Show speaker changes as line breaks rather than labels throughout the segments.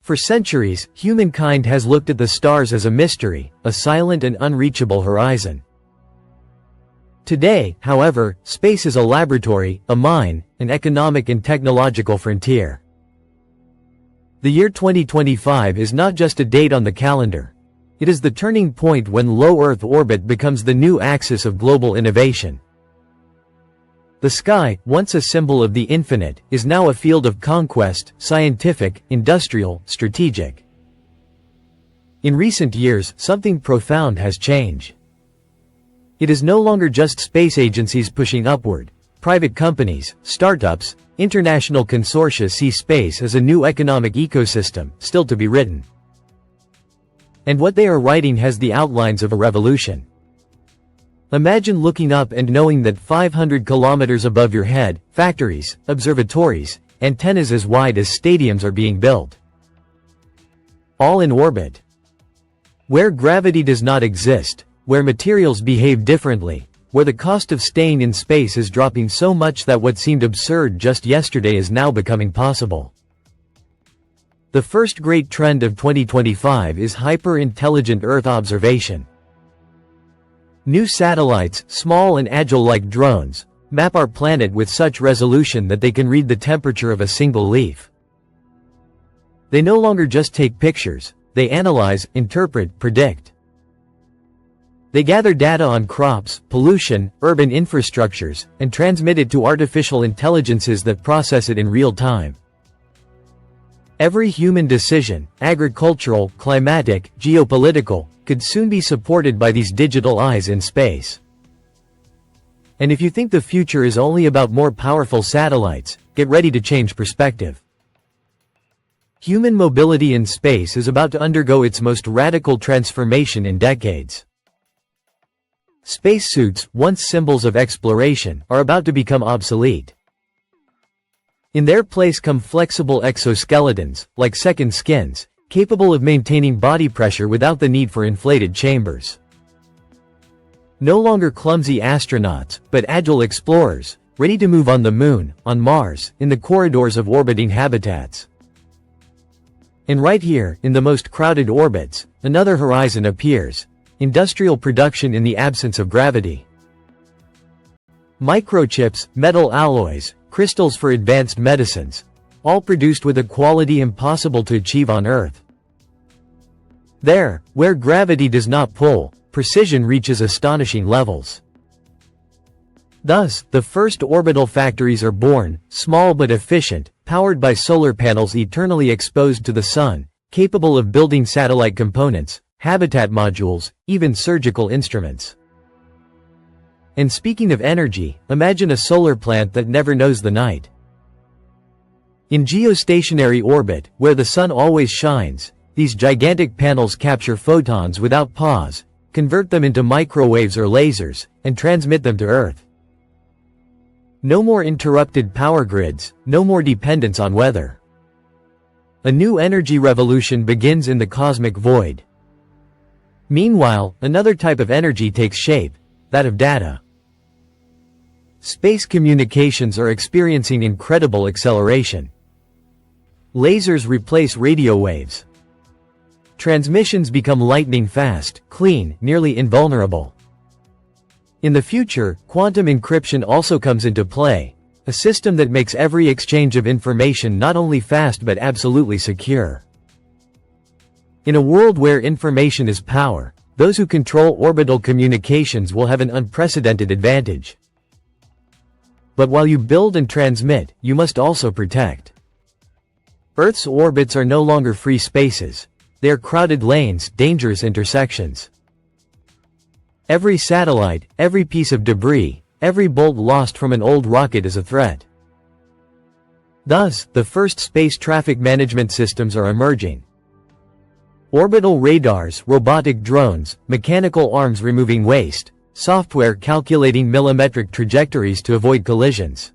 For centuries, humankind has looked at the stars as a mystery, a silent and unreachable horizon. Today, however, space is a laboratory, a mine, an economic and technological frontier. The year 2025 is not just a date on the calendar. It is the turning point when low Earth orbit becomes the new axis of global innovation. The sky, once a symbol of the infinite, is now a field of conquest, scientific, industrial, strategic. In recent years, something profound has changed. It is no longer just space agencies pushing upward. Private companies, startups, international consortia see space as a new economic ecosystem, still to be written. And what they are writing has the outlines of a revolution. Imagine looking up and knowing that 500 kilometers above your head, factories, observatories, antennas as wide as stadiums are being built. All in orbit. Where gravity does not exist, where materials behave differently, where the cost of staying in space is dropping so much that what seemed absurd just yesterday is now becoming possible. The first great trend of 2025 is hyper-intelligent Earth observation. New satellites, small and agile like drones, map our planet with such resolution that they can read the temperature of a single leaf. They no longer just take pictures, they analyze, interpret, predict. They gather data on crops, pollution, urban infrastructures, and transmit it to artificial intelligences that process it in real time. Every human decision, agricultural, climatic, geopolitical, could soon be supported by these digital eyes in space. And if you think the future is only about more powerful satellites, get ready to change perspective. Human mobility in space is about to undergo its most radical transformation in decades. Spacesuits, once symbols of exploration, are about to become obsolete. In their place come flexible exoskeletons, like second skins, capable of maintaining body pressure without the need for inflated chambers. No longer clumsy astronauts, but agile explorers, ready to move on the Moon, on Mars, in the corridors of orbiting habitats. And right here, in the most crowded orbits, another horizon appears: industrial production in the absence of gravity. Microchips, metal alloys, crystals for advanced medicines, all produced with a quality impossible to achieve on Earth. There, where gravity does not pull, precision reaches astonishing levels. Thus, the first orbital factories are born, small but efficient, powered by solar panels eternally exposed to the sun, capable of building satellite components, habitat modules, even surgical instruments. And speaking of energy, imagine a solar plant that never knows the night. In geostationary orbit, where the sun always shines, these gigantic panels capture photons without pause, convert them into microwaves or lasers, and transmit them to Earth. No more interrupted power grids, no more dependence on weather. A new energy revolution begins in the cosmic void. Meanwhile, another type of energy takes shape, that of data. Space communications are experiencing incredible acceleration. Lasers replace radio waves. Transmissions become lightning fast, clean, nearly invulnerable. In the future, quantum encryption also comes into play, a system that makes every exchange of information not only fast but absolutely secure. In a world where information is power, those who control orbital communications will have an unprecedented advantage. But while you build and transmit, you must also protect. Earth's orbits are no longer free spaces. They are crowded lanes, dangerous intersections. Every satellite, every piece of debris, every bolt lost from an old rocket is a threat. Thus, the first space traffic management systems are emerging. Orbital radars, robotic drones, mechanical arms removing waste, software calculating millimetric trajectories to avoid collisions.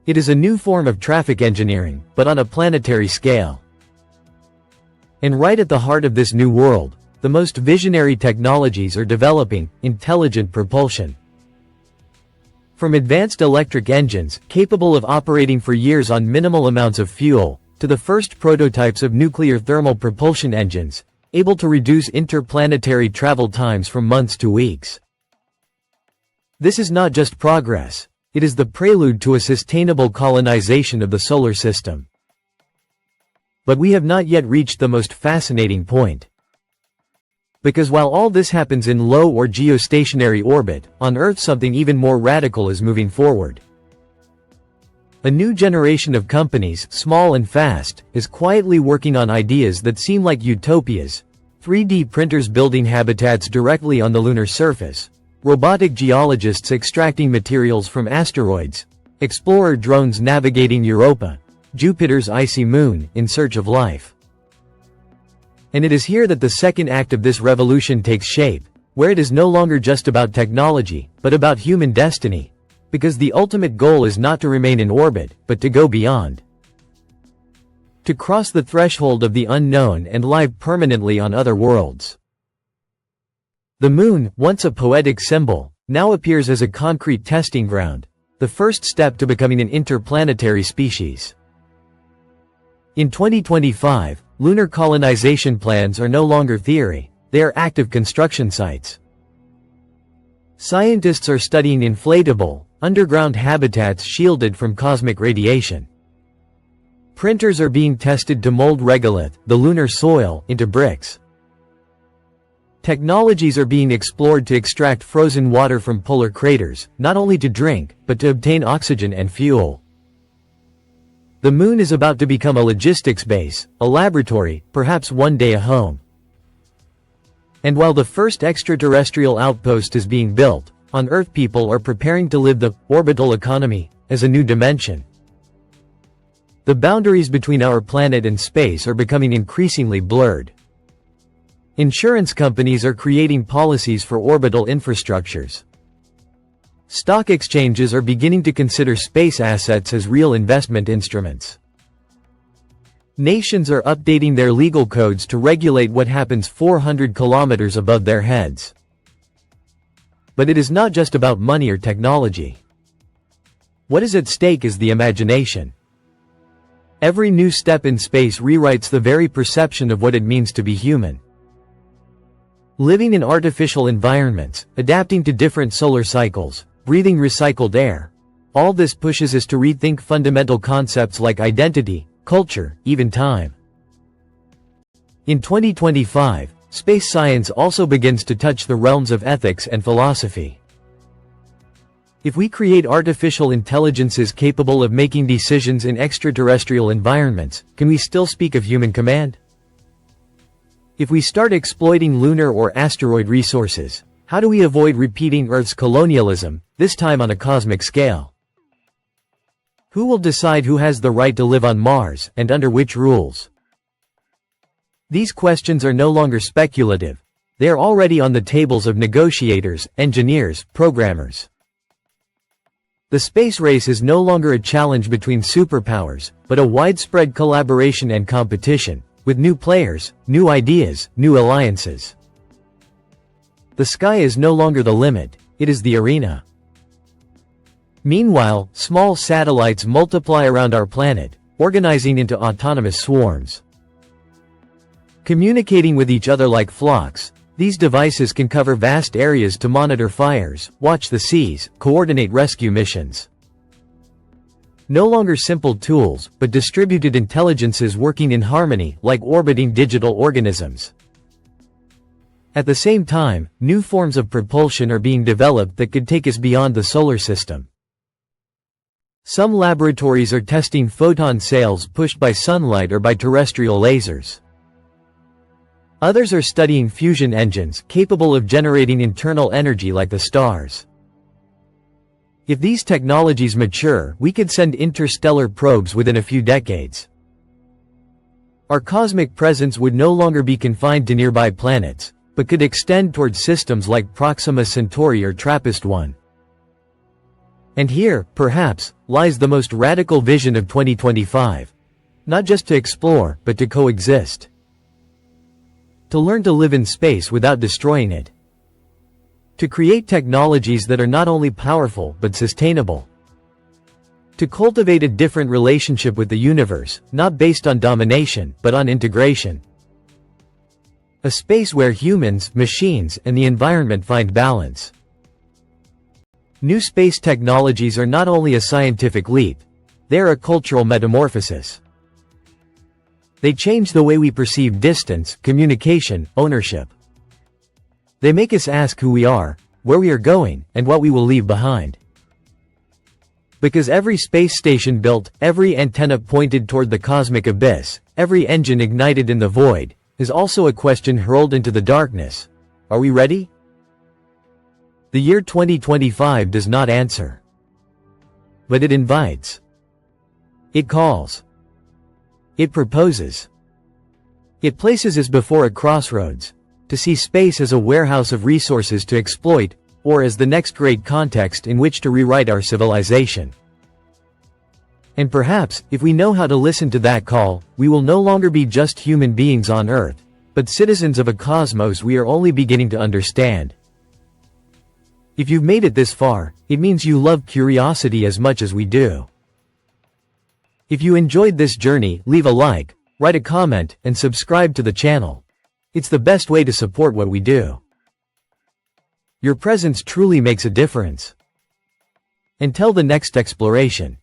It is a new form of traffic engineering, but on a planetary scale. And right at the heart of this new world, the most visionary technologies are developing: intelligent propulsion. From advanced electric engines, capable of operating for years on minimal amounts of fuel, to the first prototypes of nuclear thermal propulsion engines, able to reduce interplanetary travel times from months to weeks. This is not just progress, it is the prelude to a sustainable colonization of the solar system. But we have not yet reached the most fascinating point. Because while all this happens in low or geostationary orbit, on Earth something even more radical is moving forward. A new generation of companies, small and fast, is quietly working on ideas that seem like utopias. 3D printers building habitats directly on the lunar surface, robotic geologists extracting materials from asteroids, explorer drones navigating Europa, Jupiter's icy moon, in search of life. And it is here that the second act of this revolution takes shape, where it is no longer just about technology, but about human destiny. Because the ultimate goal is not to remain in orbit, but to go beyond. To cross the threshold of the unknown and live permanently on other worlds. The moon, once a poetic symbol, now appears as a concrete testing ground, the first step to becoming an interplanetary species. In 2025, lunar colonization plans are no longer theory, they are active construction sites. Scientists are studying inflatable, underground habitats shielded from cosmic radiation. Printers are being tested to mold regolith, the lunar soil, into bricks. Technologies are being explored to extract frozen water from polar craters, not only to drink, but to obtain oxygen and fuel. The moon is about to become a logistics base, a laboratory, perhaps one day a home. And while the first extraterrestrial outpost is being built, on Earth people are preparing to live the orbital economy as a new dimension. The boundaries between our planet and space are becoming increasingly blurred. Insurance companies are creating policies for orbital infrastructures. Stock exchanges are beginning to consider space assets as real investment instruments. Nations are updating their legal codes to regulate what happens 400 kilometers above their heads. But it is not just about money or technology. What is at stake is the imagination. Every new step in space rewrites the very perception of what it means to be human. Living in artificial environments, adapting to different solar cycles, breathing recycled air. All this pushes us to rethink fundamental concepts like identity, culture, even time. In 2025, space science also begins to touch the realms of ethics and philosophy. If we create artificial intelligences capable of making decisions in extraterrestrial environments, can we still speak of human command? If we start exploiting lunar or asteroid resources, how do we avoid repeating Earth's colonialism, this time on a cosmic scale? Who will decide who has the right to live on Mars, and under which rules? These questions are no longer speculative. They are already on the tables of negotiators, engineers, programmers. The space race is no longer a challenge between superpowers, but a widespread collaboration and competition, with new players, new ideas, new alliances. The sky is no longer the limit, it is the arena. Meanwhile, small satellites multiply around our planet, organizing into autonomous swarms. Communicating with each other like flocks, these devices can cover vast areas to monitor fires, watch the seas, coordinate rescue missions. No longer simple tools, but distributed intelligences working in harmony, like orbiting digital organisms. At the same time, new forms of propulsion are being developed that could take us beyond the solar system. Some laboratories are testing photon sails pushed by sunlight or by terrestrial lasers. Others are studying fusion engines capable of generating internal energy like the stars. If these technologies mature, we could send interstellar probes within a few decades. Our cosmic presence would no longer be confined to nearby planets, but could extend toward systems like Proxima Centauri or TRAPPIST-1. And here, perhaps, lies the most radical vision of 2025. Not just to explore, but to coexist. To learn to live in space without destroying it. To create technologies that are not only powerful but sustainable. To cultivate a different relationship with the universe, not based on domination, but on integration. A space where humans, machines, and the environment find balance. New space technologies are not only a scientific leap, they are a cultural metamorphosis. They change the way we perceive distance, communication, ownership. They make us ask who we are, where we are going, and what we will leave behind. Because every space station built, every antenna pointed toward the cosmic abyss, every engine ignited in the void, is also a question hurled into the darkness. Are we ready? The year 2025 does not answer. But it invites. It calls. It proposes. It places us before a crossroads, to see space as a warehouse of resources to exploit, or as the next great context in which to rewrite our civilization. And perhaps, if we know how to listen to that call, we will no longer be just human beings on Earth, but citizens of a cosmos we are only beginning to understand. If you've made it this far, it means you love curiosity as much as we do. If you enjoyed this journey, leave a like, write a comment, and subscribe to the channel. It's the best way to support what we do. Your presence truly makes a difference. Until the next exploration.